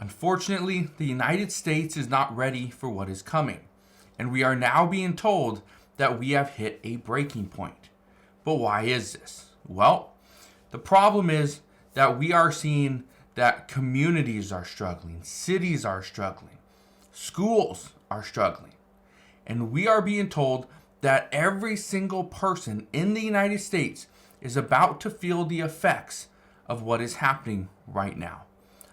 Unfortunately, the United States is not ready for what is coming, and we are now being told that we have hit a breaking point. But why is this? Well, the problem is that we are seeing that communities are struggling, cities are struggling, schools are struggling, and we are being told that every single person in the United States is about to feel the effects of what is happening right now.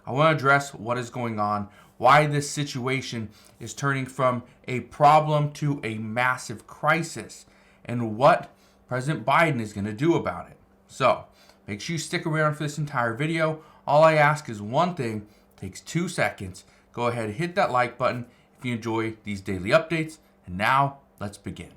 I want to address what is going on, why this situation is turning from a problem to a massive crisis, and what President Biden is going to do about it. So, make sure you stick around for this entire video. All I ask is one thing, takes 2 seconds. Go ahead and hit that like button if you enjoy these daily updates. And now, let's begin.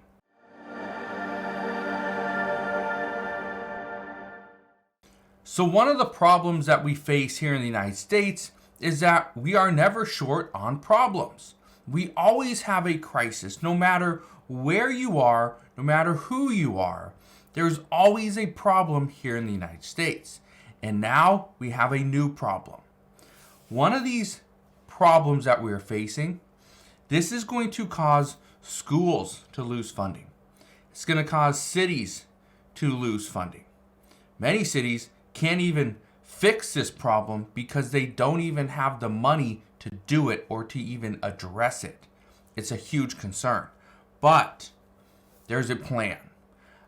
So one of the problems that we face here in the United States is that we are never short on problems. We always have a crisis, no matter where you are, no matter who you are. There's always a problem here in the United States. And now we have a new problem. One of these problems that we are facing, this is going to cause schools to lose funding. It's going to cause cities to lose funding. Many cities can't even fix this problem because they don't even have the money to do it or to even address it. It's a huge concern. But there's a plan.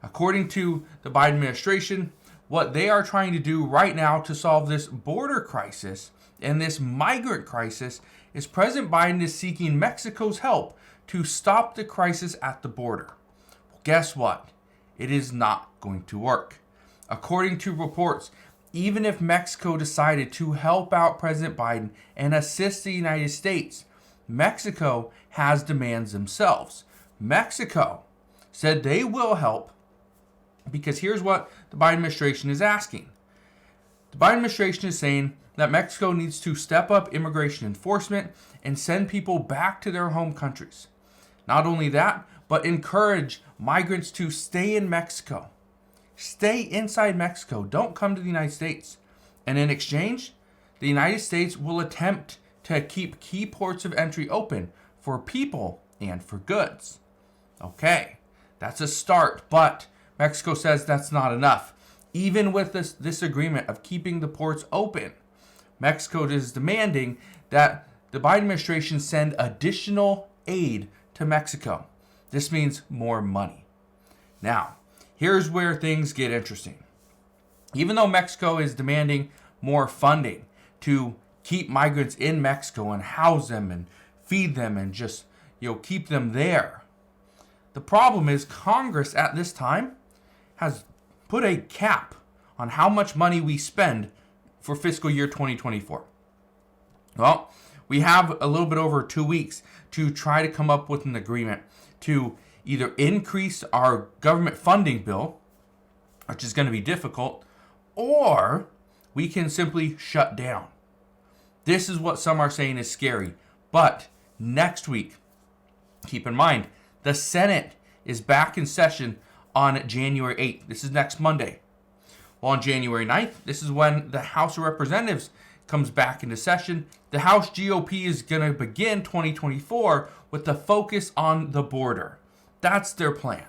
According to the Biden administration, what they are trying to do right now to solve this border crisis and this migrant crisis is President Biden is seeking Mexico's help to stop the crisis at the border. Well, guess what? It is not going to work. According to reports, even if Mexico decided to help out President Biden and assist the United States, Mexico has demands themselves. Mexico said they will help because here's what the Biden administration is asking. The Biden administration is saying that Mexico needs to step up immigration enforcement and send people back to their home countries. Not only that, but encourage migrants to stay in Mexico. Stay inside Mexico. Don't come to the United States. And in exchange, the United States will attempt to keep key ports of entry open for people and for goods. Okay, that's a start, but Mexico says that's not enough. Even with this agreement of keeping the ports open, Mexico is demanding that the Biden administration send additional aid to Mexico. This means more money. Now, here's where things get interesting. Even though Mexico is demanding more funding to keep migrants in Mexico and house them and feed them and just, keep them there, the problem is Congress at this time has put a cap on how much money we spend for fiscal year 2024. Well, we have a little bit over 2 weeks to try to come up with an agreement to either increase our government funding bill, which is going to be difficult, or we can simply shut down. This is what some are saying is scary. But next week, keep in mind, the Senate is back in session on January 8th. This is next Monday. Well, on January 9th, this is when the House of Representatives comes back into session. The House GOP is going to begin 2024 with the focus on the border. That's their plan.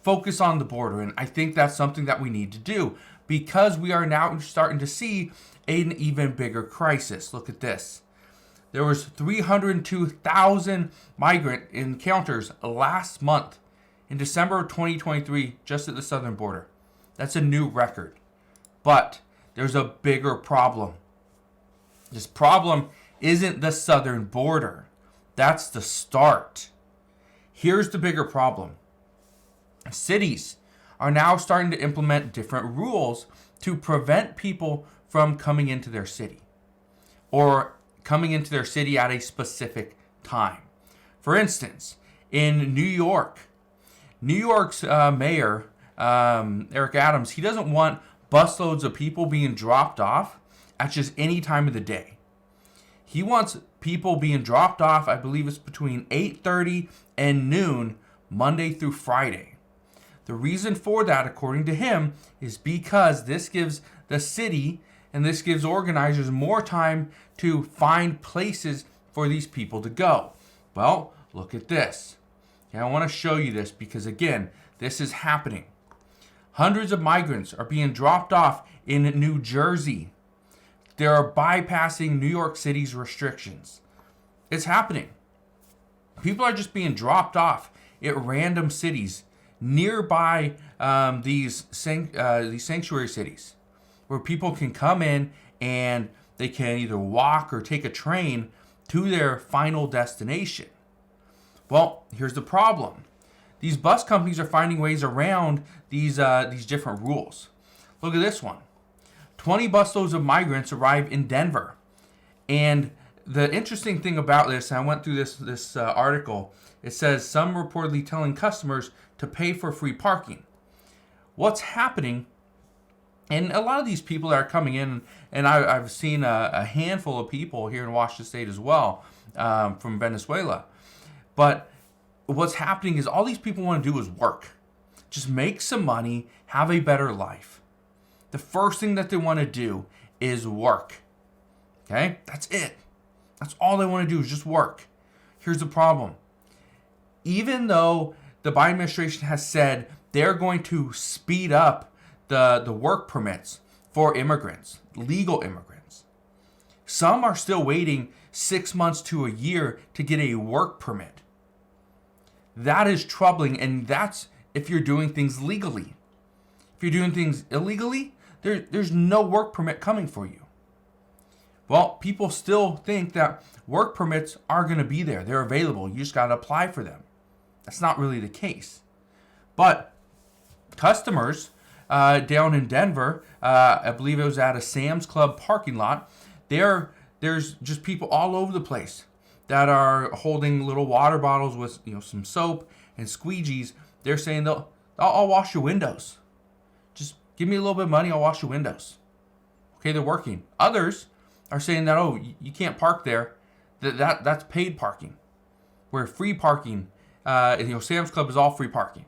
Focus on the border. And I think that's something that we need to do because we are now starting to see an even bigger crisis. Look at this. There was 302,000 migrant encounters last month in December of 2023 just at the southern border. That's a new record. But there's a bigger problem. This problem isn't the southern border. That's the start. Here's the bigger problem. Cities are now starting to implement different rules to prevent people from coming into their city or coming into their city at a specific time. For instance, in New York's mayor, Eric Adams, he doesn't want busloads of people being dropped off at just any time of the day. He wants people being dropped off, I believe it's between 8:30 and noon, Monday through Friday. The reason for that, according to him, is because this gives the city and this gives organizers more time to find places for these people to go. Well, look at this. Okay, I want to show you this because, again, this is happening. Hundreds of migrants are being dropped off in New Jersey. They are bypassing New York City's restrictions. It's happening. People are just being dropped off at random cities nearby these sanctuary cities, where people can come in and they can either walk or take a train to their final destination. Well, here's the problem. These bus companies are finding ways around these different rules. Look at this one. 20 busloads of migrants arrive in Denver. And the interesting thing about this, I went through this article, it says some reportedly telling customers to pay for free parking. What's happening, and a lot of these people that are coming in, and I've seen a handful of people here in Washington State as well, from Venezuela. But what's happening is all these people want to do is work. Just make some money, have a better life. The first thing that they want to do is work. Okay? That's it. That's all they want to do is just work. Here's the problem. Even though the Biden administration has said they're going to speed up the work permits for immigrants, legal immigrants, some are still waiting 6 months to a year to get a work permit. That is troubling, and that's if you're doing things legally. If you're doing things illegally, there's no work permit coming for you. Well, people still think that work permits are going to be there. They're available. You just got to apply for them. That's not really the case. But customers down in Denver, I believe it was at a Sam's Club parking lot, there's just people all over the place that are holding little water bottles with some soap and squeegees. They're saying I'll wash your windows. Just give me a little bit of money, I'll wash your windows. Okay, they're working. Others are saying that, you can't park there. That's paid parking. Where free parking, Sam's Club is all free parking.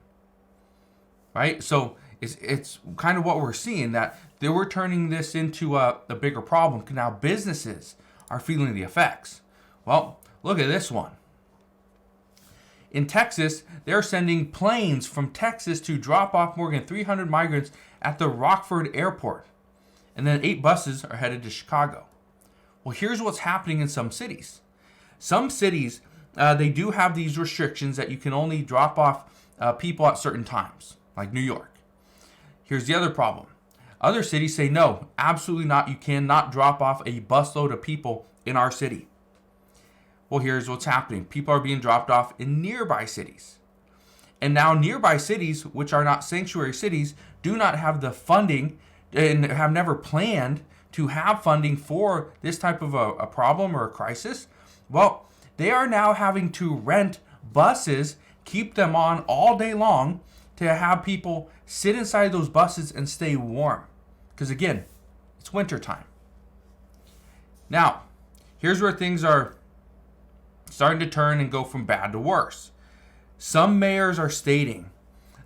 Right? So it's kind of what we're seeing, that they were turning this into a bigger problem. Now businesses are feeling the effects. Well, look at this one. In Texas, they're sending planes from Texas to drop off more than 300 migrants at the Rockford airport. And then 8 buses are headed to Chicago. Well, here's what's happening in some cities. Some cities, they do have these restrictions that you can only drop off people at certain times, like New York. Here's the other problem. Other cities say, no, absolutely not. You cannot drop off a busload of people in our city. Well, here's what's happening. People are being dropped off in nearby cities. And now nearby cities, which are not sanctuary cities, do not have the funding and have never planned to have funding for this type of a problem or a crisis. Well, they are now having to rent buses, keep them on all day long to have people sit inside those buses and stay warm. Because again, it's wintertime. Now, here's where things are starting to turn and go from bad to worse. Some mayors are stating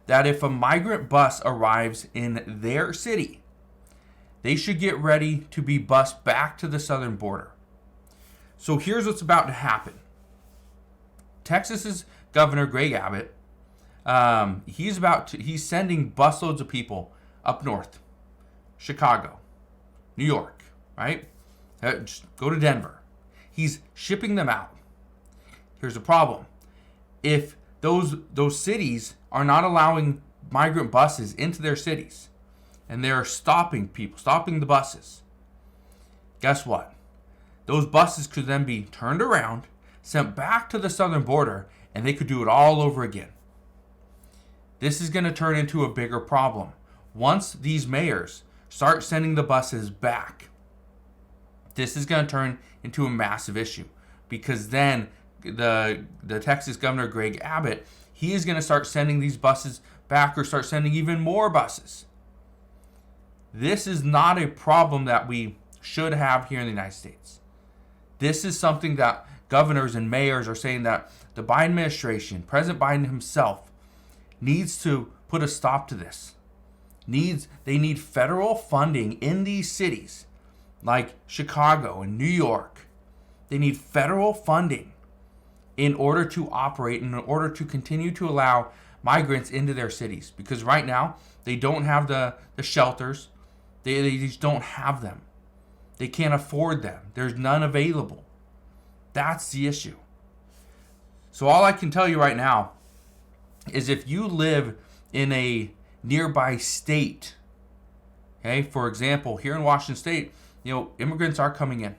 that if a migrant bus arrives in their city, they should get ready to be bused back to the southern border. So here's what's about to happen. Texas's Governor Greg Abbott, he's sending busloads of people up north, Chicago, New York, right? Just go to Denver. He's shipping them out. Here's the problem. If those cities are not allowing migrant buses into their cities, and they're stopping the buses, guess what? Those buses could then be turned around, sent back to the southern border, and they could do it all over again. This is going to turn into a bigger problem. Once these mayors start sending the buses back, this is going to turn into a massive issue, because then the Texas Governor Greg Abbott, he is going to start sending these buses back, or start sending even more buses. This is not a problem that we should have here in the United States. This is something that governors and mayors are saying that the Biden administration, President Biden himself, needs to put a stop to this. They need federal funding in these cities like Chicago and New York, they need federal funding in order to operate and in order to continue to allow migrants into their cities. Because right now, they don't have the shelters. They just don't have them. They can't afford them. There's none available. That's the issue. So all I can tell you right now is if you live in a nearby state, okay, for example, here in Washington State, immigrants are coming in.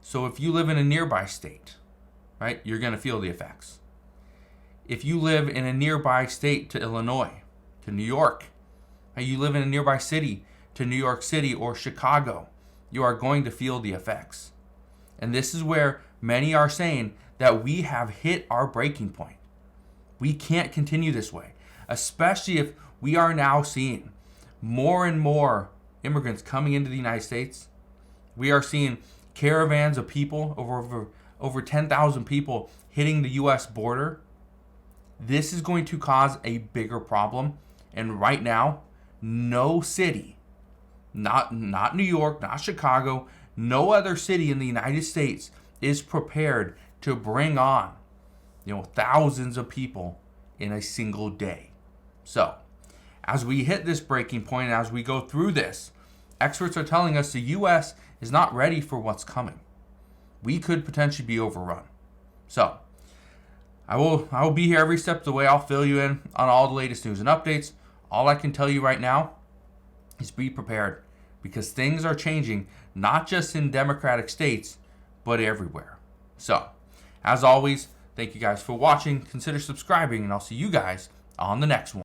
So if you live in a nearby state, right, you're going to feel the effects. If you live in a nearby state to Illinois, to New York, you live in a nearby city to New York City or Chicago, you are going to feel the effects. And this is where many are saying that we have hit our breaking point. We can't continue this way, especially if we are now seeing more and more immigrants coming into the United States. We are seeing caravans of people, over 10,000 people hitting the U.S. border. This is going to cause a bigger problem. And right now, no city, not New York, not Chicago, no other city in the United States is prepared to bring on, thousands of people in a single day. So, as we hit this breaking point, as we go through this, experts are telling us the U.S. is not ready for what's coming. We could potentially be overrun. So, I will be here every step of the way. I'll fill you in on all the latest news and updates. All I can tell you right now is be prepared, because things are changing, not just in Democratic states, but everywhere. So, as always, thank you guys for watching. Consider subscribing, and I'll see you guys on the next one.